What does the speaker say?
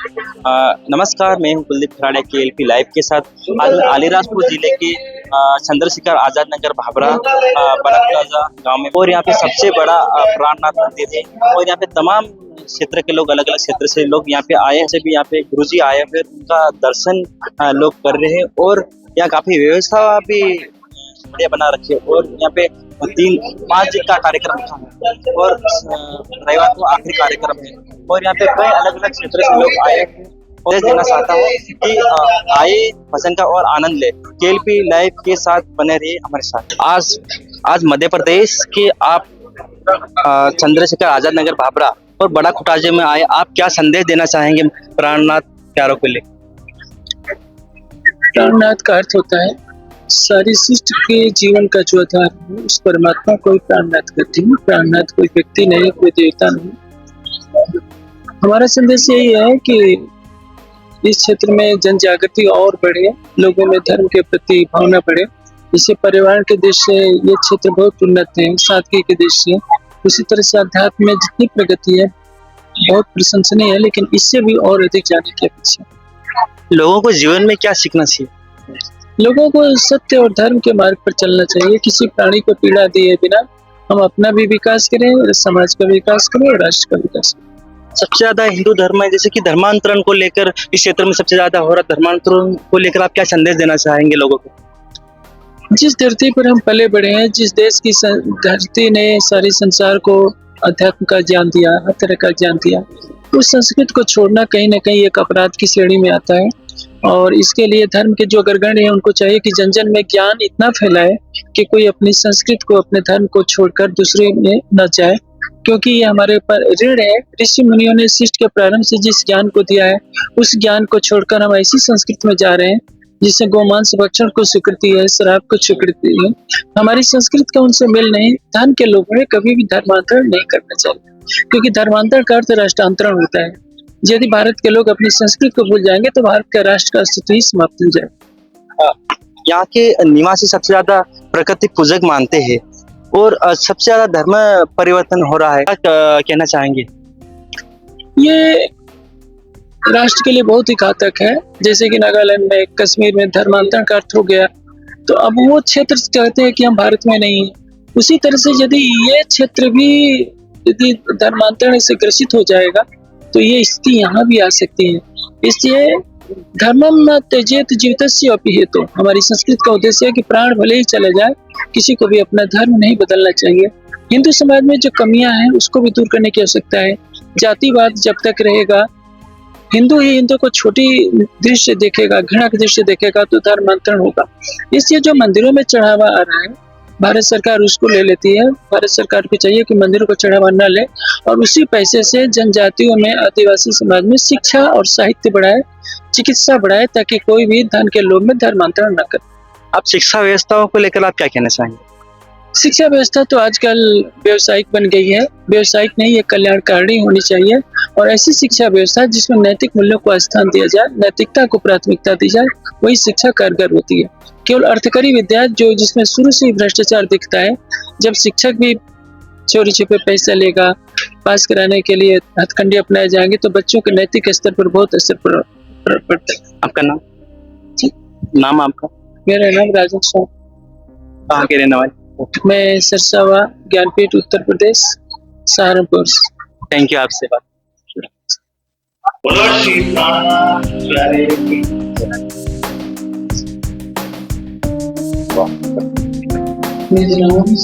नमस्कार, मैं हूं कुलदीप खराड़े केएलपी लाइव के साथ। आज मैं अलीराजपुर जिले के चंद्रशेखर आजाद नगर भाभरा बड़ा प्लाजा गांव में, और यहाँ पे सबसे बड़ा प्राणनाथ मंदिर है। और यहाँ पे तमाम क्षेत्र के लोग, अलग अलग क्षेत्र से लोग यहाँ पे आए हैं। से भी यहाँ पे गुरुजी आए हैं, फिर उनका दर्शन लोग कर रहे हैं। और यहाँ काफी व्यवस्था भी बढ़िया बना रखी है। और यहाँ पे 3-5 दिन का कार्यक्रम था, और रविवार को आखिरी कार्यक्रम है। और यहाँ पे कई अलग अलग क्षेत्र से लोग आए हैं। और देना चाहता हूँ कि आए, भजन का और आनंद ले। केएलपी लाइव के साथ बने रहिए हमारे साथ। आज मध्य प्रदेश के आप चंद्रशेखर आजाद नगर भाभरा और बड़ा खुटाजे में आए, आप क्या संदेश देना चाहेंगे प्राणनाथ प्यारों के लिए? प्राणनाथ का अर्थ होता है सारी सृष्टि के जीवन का जो आधार है, उस परमात्मा को प्राणनाथ कहते हैं। प्राणनाथ कोई व्यक्ति नहीं, कोई देवता नहीं। हमारा संदेश यही है कि इस क्षेत्र में जन जागृति और बढ़े, लोगों में धर्म के प्रति भावना बढ़े। इससे पर्यावरण के दृष्टि से ये क्षेत्र बहुत उन्नत है, सादगी के दृष्टि से। उसी तरह से अध्यात्म में जितनी प्रगति है बहुत प्रशंसनीय है, लेकिन इससे भी और अधिक जाने की अपेक्षा। लोगों को जीवन में क्या सीखना चाहिए? लोगों को सत्य और धर्म के मार्ग पर चलना चाहिए। किसी प्राणी को पीड़ा दिए बिना हम अपना भी विकास करें, समाज का विकास करें और राष्ट्र का विकास करें। सबसे ज्यादा हिंदू धर्म है, जैसे कि धर्मांतरण को लेकर इस क्षेत्र में सबसे ज्यादा हो रहा, धर्मांतरण को लेकर आप क्या संदेश देना चाहेंगे लोगों को? जिस धरती पर हम पले बढ़े हैं, जिस देश की धरती ने सारे संसार को अध्यात्म का ज्ञान दिया, हर तरह का ज्ञान दिया, उस संस्कृति को छोड़ना कहीं ना कहीं एक अपराध की श्रेणी में आता है। और इसके लिए धर्म के जो अग्रगण्य हैं उनको चाहिए कि जन जन में ज्ञान इतना फैलाए कि कोई अपनी संस्कृति को, अपने धर्म को छोड़कर दूसरे में न जाए, क्योंकि ये हमारे पर ऋण है। ऋषि मुनियों ने सृष्टि के प्रारंभ से जिस ज्ञान को दिया है, उस ज्ञान को छोड़कर हम ऐसी संस्कृति में जा रहे हैं जिससे गोमांस भक्षण को स्वीकृति है, शराब को स्वीकृति है। हमारी संस्कृति का उनसे मेल नहीं। धर्म के लोगों ने कभी भी धर्मांतरण नहीं करना चाहिए, क्योंकि धर्मांतरण का अर्थ राष्ट्रांतरण होता है। यदि भारत के लोग अपनी संस्कृति को भूल जाएंगे तो भारत का राष्ट्र का अस्तित्व ही समाप्त हो जाएगा। यहाँ के निवासी सबसे ज्यादा प्रकृति पूजक मानते हैं, और सबसे ज्यादा धर्म परिवर्तन हो रहा है। क्या कहना चाहेंगे? ये राष्ट्र के लिए बहुत ही घातक है। जैसे कि नागालैंड में, कश्मीर में धर्मांतरण का अर्थ हो गया, तो अब वो क्षेत्र कहते हैं कि हम भारत में नहीं है। उसी तरह से यदि ये क्षेत्र भी यदि धर्मांतरण से ग्रसित हो जाएगा तो ये स्थिति यहाँ भी आ सकती है। इसलिए धर्मम न त्यजेत जीवितस्य अपि हेतु, हमारी संस्कृति का उद्देश्य है कि प्राण भले ही चले जाए, किसी को भी अपना धर्म नहीं बदलना चाहिए। हिंदू समाज में जो कमियां हैं उसको भी दूर करने की आवश्यकता है। जातिवाद जब तक रहेगा, हिंदू ही हिंदू को छोटी दृष्टि देखेगा, घृणा की दृष्टि देखेगा, तो धर्मांतरण होगा। इसलिए जो मंदिरों में चढ़ावा आ रहा है, भारत सरकार उसको ले लेती है। भारत सरकार को चाहिए कि मंदिरों को चढ़ावा न ले, और उसी पैसे से जनजातियों में, आदिवासी समाज में शिक्षा और साहित्य बढ़ाए, चिकित्सा बढ़ाए, ताकि कोई भी धन के लोभ में धर्मांतरण न करे। आप शिक्षा व्यवस्थाओं को लेकर आप क्या कहना चाहेंगे? शिक्षा व्यवस्था तो आजकल व्यवसायिक बन गई है। व्यवसायिक नहीं, ये कल्याणकारी होनी चाहिए। और ऐसी शिक्षा व्यवस्था जिसमें नैतिक मूल्यों को स्थान दिया जाए, नैतिकता को प्राथमिकता दी जाए, वही शिक्षा कारगर होती है। केवल अर्थकरी विद्या जो जिसमें शुरू से ही भ्रष्टाचार दिखता है, जब शिक्षक भी चोरी छिपे पैसा लेगा, पास कराने के लिए हथकंडे अपनाए जाएंगे, तो बच्चों के नैतिक स्तर पर बहुत असर पड़ता है। आपका नाम? नाम आपका? मेरा नाम राजन स्वामी। कहाँ के रहने वाले? मैं सरसावा, ज्ञानपीठ, उत्तर प्रदेश, सहारनपुर। थैंक यू आपसे बात। मेरा नाम